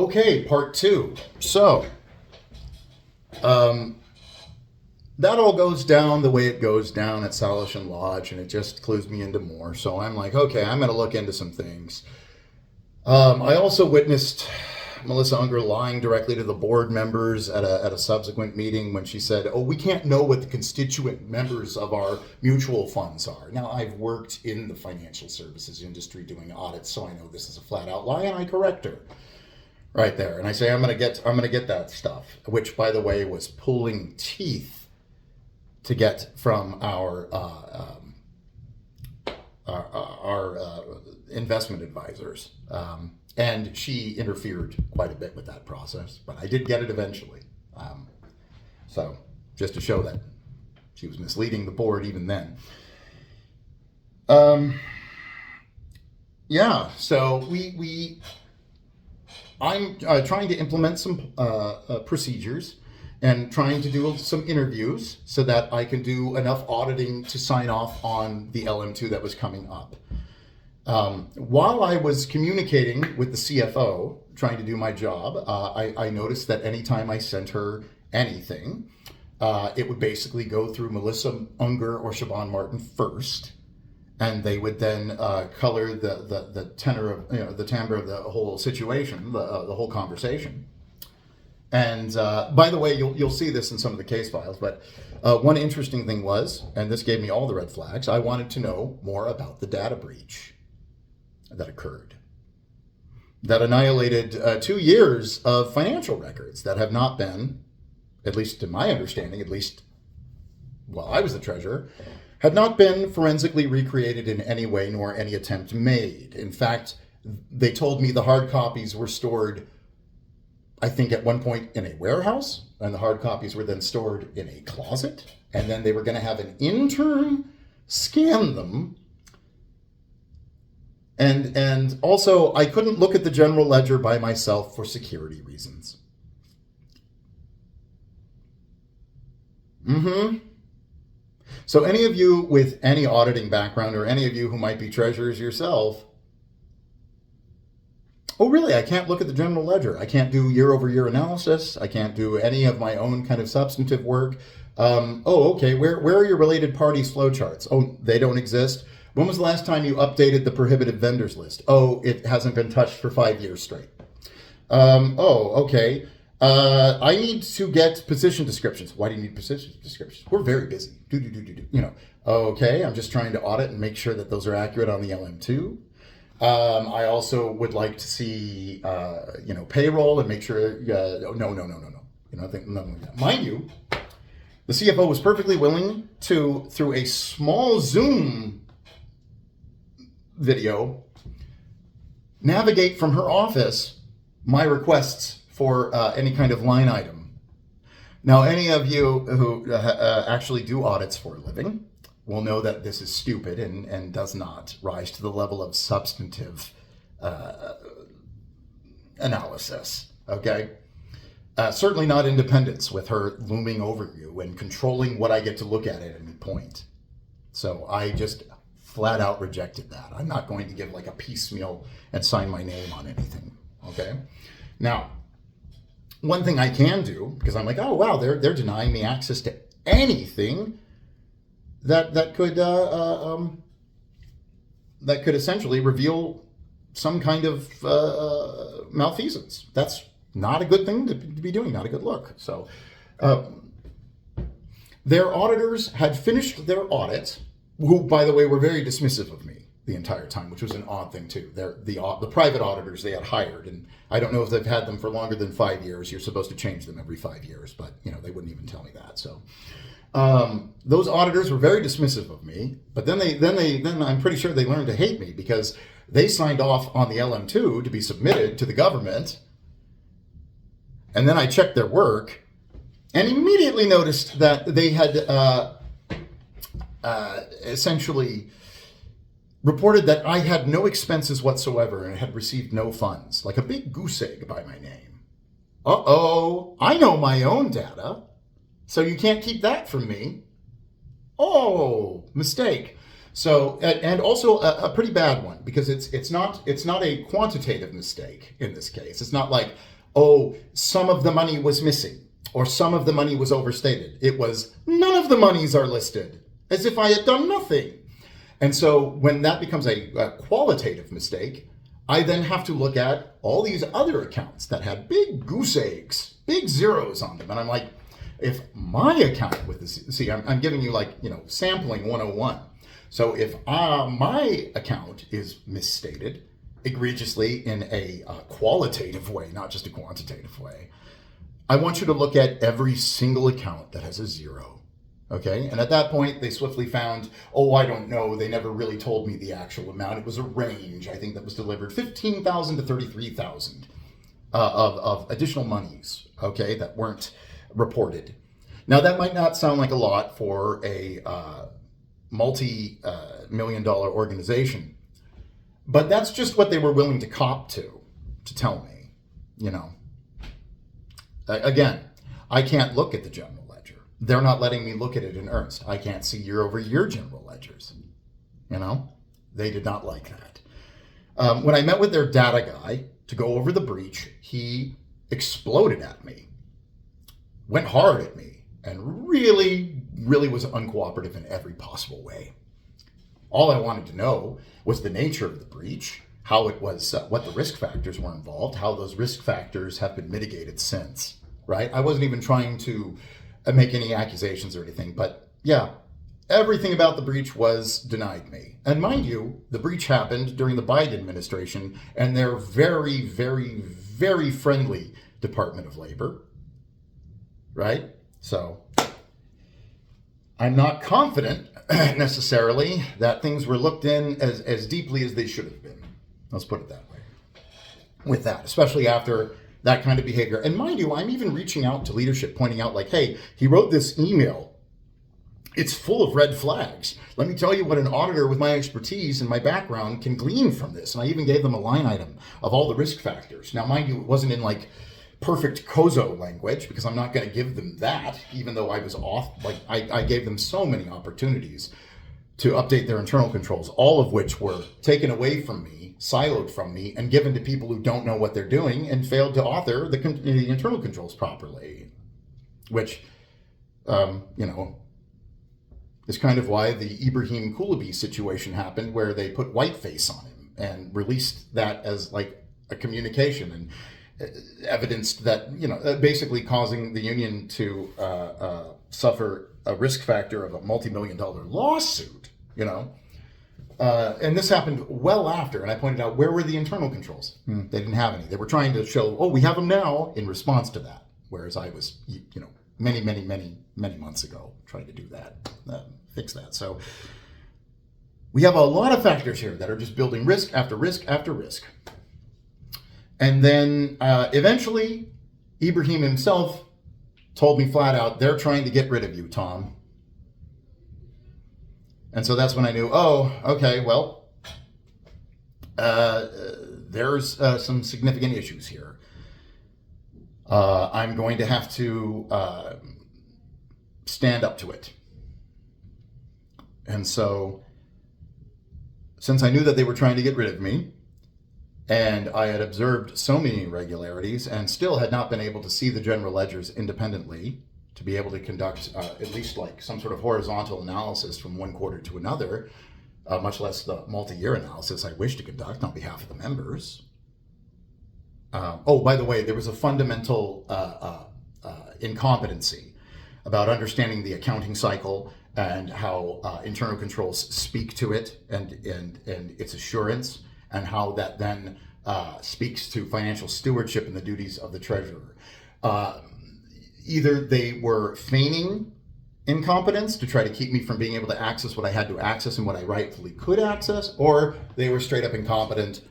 Okay, part two. So, that all goes down the way it goes down at Salish and Lodge, and it just clues me into more. So I'm like, okay, I'm going to look into some things. I also witnessed Melissa Unger lying directly to the board members at a subsequent meeting when she said, oh, we can't know what the constituent members of our mutual funds are. Now, I've worked in the financial services industry doing audits, so I know this is a flat out lie, and I correct her right there. And I say, I'm gonna get that stuff, which, by the way, was pulling teeth to get from our investment advisors. And she interfered quite a bit with that process, but I did get it eventually. So just to show that she was misleading the board even then. Yeah, so I'm trying to implement some procedures and trying to do some interviews so that I can do enough auditing to sign off on the LM2 that was coming up. While I was communicating with the CFO, trying to do my job, I noticed that anytime I sent her anything, it would basically go through Melissa Unger or Siobhan Martin first, and they would then color the tenor of the timbre of the whole situation, the whole conversation. And by the way, you'll see this in some of the case files, but one interesting thing was, and this gave me all the red flags, I wanted to know more about the data breach that occurred, that annihilated 2 years of financial records that have not been, at least to my understanding, at least while I was the treasurer, had not been forensically recreated in any way, nor any attempt made. In fact, they told me the hard copies were stored, I think at one point in a warehouse, and the hard copies were then stored in a closet, and then they were going to have an intern scan them. And also, I couldn't look at the general ledger by myself for security reasons. So any of you with any auditing background, or any of you who might be treasurers yourself, oh, really? I can't look at the general ledger. I can't do year-over-year analysis. I can't do any of my own kind of substantive work. Oh, okay. Where are your related parties flowcharts? Oh, they don't exist. When was the last time you updated the prohibited vendors list? Oh, it hasn't been touched for 5 years straight. Oh, okay. I need to get position descriptions. Why do you need position descriptions? We're very busy. Okay, I'm just trying to audit and make sure that those are accurate on the LM2. I also would like to see, payroll and make sure, no. Nothing like that. Mind you, the CFO was perfectly willing to, through a small Zoom video, navigate from her office my requests for any kind of line item. Now, any of you who actually do audits for a living will know that this is stupid and does not rise to the level of substantive analysis, okay? Certainly not independence with her looming over you and controlling what I get to look at any point. So I just flat out rejected that. I'm not going to give like a piecemeal and sign my name on anything, okay? Now, one thing I can do, because I'm like, oh wow, they're denying me access to anything that could essentially reveal some kind of malfeasance. That's not a good thing to be doing, not a good look. So their auditors had finished their audit, who, by the way, were very dismissive of me the entire time, which was an odd thing too. They're the private auditors they had hired, and I don't know if they've had them for longer than 5 years. You're supposed to change them every 5 years, but they wouldn't even tell me that. So those auditors were very dismissive of me. But then I'm pretty sure they learned to hate me, because they signed off on the LM2 to be submitted to the government, and then I checked their work and immediately noticed that they had essentially reported that I had no expenses whatsoever and had received no funds, like a big goose egg by my name. Uh-oh, I know my own data, so you can't keep that from me. Oh, mistake. So, and also a pretty bad one, because it's not a quantitative mistake in this case. It's not like, oh, some of the money was missing or some of the money was overstated. It was none of the monies are listed, as if I had done nothing. And so when that becomes a qualitative mistake, I then have to look at all these other accounts that had big goose eggs, big zeros on them. And I'm like, if my account with this, see, I'm giving you like, sampling 101. So if my account is misstated egregiously in a qualitative way, not just a quantitative way, I want you to look at every single account that has a zero. Okay, and at that point, they swiftly found, oh, I don't know, they never really told me the actual amount. It was a range, I think, that was delivered, 15,000 to 33,000 of additional monies, okay, that weren't reported. Now, that might not sound like a lot for a multi-million-dollar organization, but that's just what they were willing to cop to tell me, Again, I can't look at the general ledger. They're not letting me look at it in earnest. I can't see year-over-year general ledgers. They did not like that. When I met with their data guy to go over the breach, he exploded at me, went hard at me, and really, really was uncooperative in every possible way. All I wanted to know was the nature of the breach, how it was, what the risk factors were involved, how those risk factors have been mitigated since, right? I wasn't even trying to make any accusations or anything, but yeah, everything about the breach was denied me. And mind you, the breach happened during the Biden administration and their very, very, very friendly Department of Labor, right? So I'm not confident necessarily that things were looked in as deeply as they should have been. Let's put it that way. With that, especially after that kind of behavior. And mind you, I'm even reaching out to leadership, pointing out like, hey, he wrote this email. It's full of red flags. Let me tell you what an auditor with my expertise and my background can glean from this. And I even gave them a line item of all the risk factors. Now, mind you, it wasn't in like perfect Kozo language, because I'm not going to give them that, even though I was off. Like I gave them so many opportunities to update their internal controls, all of which were taken away from me, siloed from me, and given to people who don't know what they're doing and failed to author the internal controls properly, which, is kind of why the Ibrahim Koulibaly situation happened, where they put whiteface on him and released that as like a communication and evidenced that, basically causing the union to suffer a risk factor of a multi-million-dollar lawsuit, and this happened well after, and I pointed out, where were the internal controls? They didn't have any. They were trying to show, oh, we have them now, in response to that, whereas I was, many, many, many, many months ago trying to do that, fix that. So we have a lot of factors here that are just building risk after risk after risk. And then eventually, Ibrahim himself told me flat out, they're trying to get rid of you, Tom. And so that's when I knew, oh, okay, well, there's some significant issues here. I'm going to have to stand up to it. And so, since I knew that they were trying to get rid of me, and I had observed so many irregularities and still had not been able to see the general ledgers independently to be able to conduct at least like some sort of horizontal analysis from one quarter to another, much less the multi-year analysis I wish to conduct on behalf of the members. By the way, there was a fundamental incompetency about understanding the accounting cycle and how internal controls speak to it and its assurance, and how that then speaks to financial stewardship and the duties of the treasurer. Either they were feigning incompetence to try to keep me from being able to access what I had to access and what I rightfully could access, or they were straight up incompetent.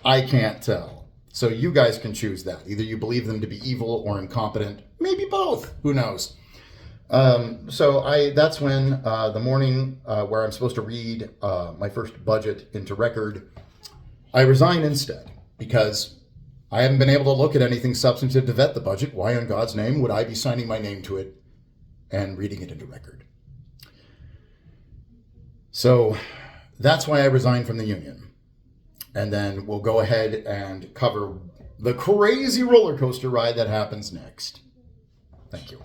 I can't tell. So you guys can choose that. Either you believe them to be evil or incompetent, maybe both, who knows? That's when the morning where I'm supposed to read my first budget into record, I resign instead, because I haven't been able to look at anything substantive to vet the budget. Why in God's name would I be signing my name to it and reading it into record? So That's why I resigned from the union. And then we'll go ahead and cover the crazy roller coaster ride that happens next. Thank you.